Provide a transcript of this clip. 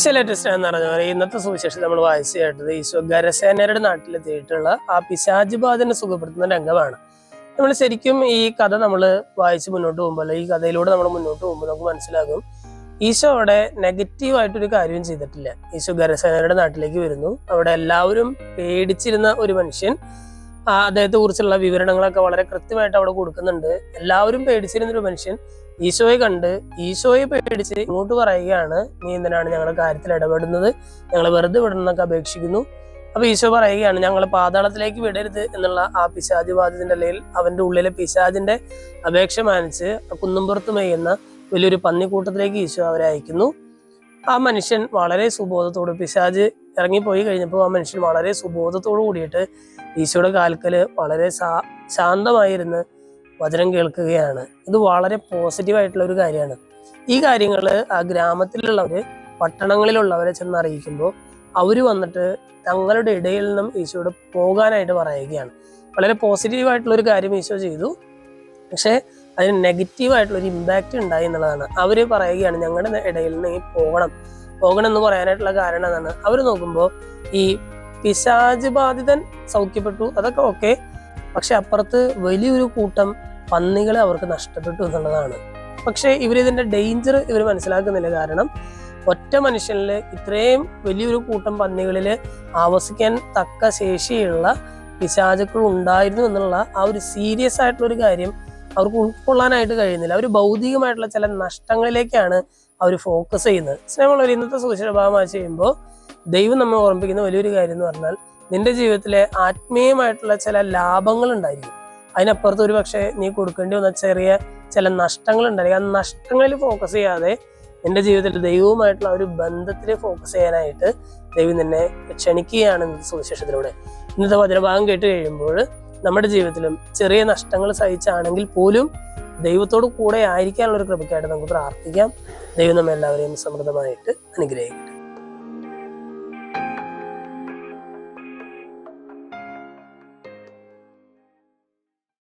ചില ടെസ്റ്റ് എന്ന് പറഞ്ഞാൽ ഇന്നത്തെ സുവിശേഷം നമ്മൾ വായിച്ചു കേട്ടത് ഈശോ ഗരസേനരുടെ നാട്ടിലെത്തിയിട്ടുള്ള ആ പിശാച് ബാധനെ സുഖപ്പെടുത്തുന്ന രംഗമാണ്. നമ്മൾ ശരിക്കും ഈ കഥ നമ്മൾ വായിച്ച് മുന്നോട്ട് പോകുമ്പോൾ, ഈ കഥയിലൂടെ നമ്മൾ മുന്നോട്ട് പോകുമ്പോൾ നമുക്ക് മനസ്സിലാകും ഈശോ അവിടെ നെഗറ്റീവായിട്ടൊരു കാര്യവും ചെയ്തിട്ടില്ല. ഈശോ ഗരസേനരുടെ നാട്ടിലേക്ക് വരുന്നു. അവിടെ എല്ലാവരും പേടിച്ചിരുന്ന ഒരു മനുഷ്യൻ, അദ്ദേഹത്തെ കുറിച്ചുള്ള വിവരണങ്ങളൊക്കെ വളരെ കൃത്യമായിട്ട് അവിടെ കൊടുക്കുന്നുണ്ട്. എല്ലാവരും പേടിച്ചിരുന്ന ഒരു മനുഷ്യൻ ഈശോയെ കണ്ട് ഈശോയെ പേടിച്ച് ഇങ്ങോട്ട് പറയുകയാണ്, നീ എന്തിനാണ് ഞങ്ങളുടെ കാര്യത്തിൽ ഇടപെടുന്നത്, ഞങ്ങൾ വെറുതെ വിടണമെന്നൊക്കെ അപേക്ഷിക്കുന്നു. അപ്പൊ ഈശോ പറയുകയാണ്, ഞങ്ങൾ പാതാളത്തിലേക്ക് വിടരുത് എന്നുള്ള ആ പിശാച് ബാധിതന്റെ അല്ലെങ്കിൽ അവന്റെ ഉള്ളിലെ പിശാചിന്റെ അപേക്ഷ മാനിച്ച് കുന്നുംപുറത്ത് മേയുന്ന വലിയൊരു പന്നിക്കൂട്ടത്തിലേക്ക് ഈശോ അവരെ അയക്കുന്നു. ആ മനുഷ്യൻ വളരെ സുബോധത്തോട്, പിശാച് ഇറങ്ങിപ്പോയി കഴിഞ്ഞപ്പോൾ ആ മനുഷ്യൻ വളരെ സുബോധത്തോടു കൂടിയിട്ട് ഈശോയുടെ കാൽക്കല് വളരെ ശാന്തമായിരുന്ന് വചനം കേൾക്കുകയാണ്. ഇത് വളരെ പോസിറ്റീവായിട്ടുള്ള ഒരു കാര്യമാണ്. ഈ കാര്യങ്ങൾ ആ ഗ്രാമത്തിലുള്ളവര്, പട്ടണങ്ങളിലുള്ളവരെ ചെന്ന് അറിയിക്കുമ്പോൾ അവര് വന്നിട്ട് തങ്ങളുടെ ഇടയിൽ നിന്നും ഈശോയോട് പോകാനായിട്ട് പറയുകയാണ്. വളരെ പോസിറ്റീവായിട്ടുള്ള ഒരു കാര്യം ഈശോ ചെയ്തു, പക്ഷെ അതിന് നെഗറ്റീവായിട്ടുള്ള ഒരു ഇമ്പാക്റ്റ് ഉണ്ടായി എന്നുള്ളതാണ്. അവര് പറയുകയാണ്, ഞങ്ങളുടെ ഇടയിൽ നിന്ന് പോകണം എന്ന് പറയാനായിട്ടുള്ള കാരണം എന്താണ്? അവർ നോക്കുമ്പോൾ ഈ പിശാച് ബാധിതൻ സൗഖ്യപ്പെട്ടു, അതൊക്കെ ഓക്കെ, പക്ഷെ അപ്പുറത്ത് വലിയൊരു കൂട്ടം പന്നികളെ അവർക്ക് നഷ്ടപ്പെട്ടു എന്നുള്ളതാണ്. പക്ഷെ ഇവരിതിന്റെ ഡേഞ്ചർ ഇവർ മനസ്സിലാക്കുന്നില്ല. കാരണം ഒറ്റ മനുഷ്യനിൽ ഇത്രയും വലിയൊരു കൂട്ടം പന്നികളിൽ ആവസിക്കാൻ തക്ക ശേഷിയുള്ള പിശാചുക്കൾ ഉണ്ടായിരുന്നു എന്നുള്ള ആ ഒരു സീരിയസ് ആയിട്ടുള്ള ഒരു കാര്യം അവർക്ക് ഉൾക്കൊള്ളാനായിട്ട് കഴിയുന്നില്ല. അവർ ഭൗതികമായിട്ടുള്ള ചില നഷ്ടങ്ങളിലേക്കാണ് അവർ ഫോക്കസ് ചെയ്യുന്നത്. സ്നേഹമുള്ളവർ, ഇന്നത്തെ സുവിശേഷ ഭാഗമായി ചെയ്യുമ്പോൾ ദൈവം നമ്മെ ഓർമ്മിപ്പിക്കുന്ന വലിയൊരു കാര്യം എന്ന് പറഞ്ഞാൽ, നിന്റെ ജീവിതത്തിലെ ആത്മീയമായിട്ടുള്ള ചില ലാഭങ്ങൾ ഉണ്ടായിരിക്കും, അതിനപ്പുറത്ത് ഒരു പക്ഷേ നീ കൊടുക്കേണ്ടി വന്ന ചെറിയ ചില നഷ്ടങ്ങൾ ഉണ്ടായിരിക്കും. ആ നഷ്ടങ്ങളിൽ ഫോക്കസ് ചെയ്യാതെ നിന്റെ ജീവിതത്തിൽ ദൈവവുമായിട്ടുള്ള ഒരു ബന്ധത്തിൽ ഫോക്കസ് ചെയ്യാനായിട്ട് ദൈവം നിന്നെ ക്ഷണിക്കുകയാണ് ഇന്നത്തെ സുവിശേഷത്തിലൂടെ. ഇന്നത്തെ വചനഭാഗം കേട്ട് കഴിയുമ്പോൾ നമ്മുടെ ജീവിതത്തിലും ചെറിയ നഷ്ടങ്ങൾ സഹിച്ചാണെങ്കിൽ പോലും ദൈവത്തോട് കൂടെ ആയിരിക്കാനുള്ള ഒരു കൃപയ്ക്കായിട്ട് നമുക്ക് പ്രാർത്ഥിക്കാം. ദൈവം നമ്മെല്ലാവരെയും സമൃദ്ധമായിട്ട് അനുഗ്രഹിക്കട്ടെ.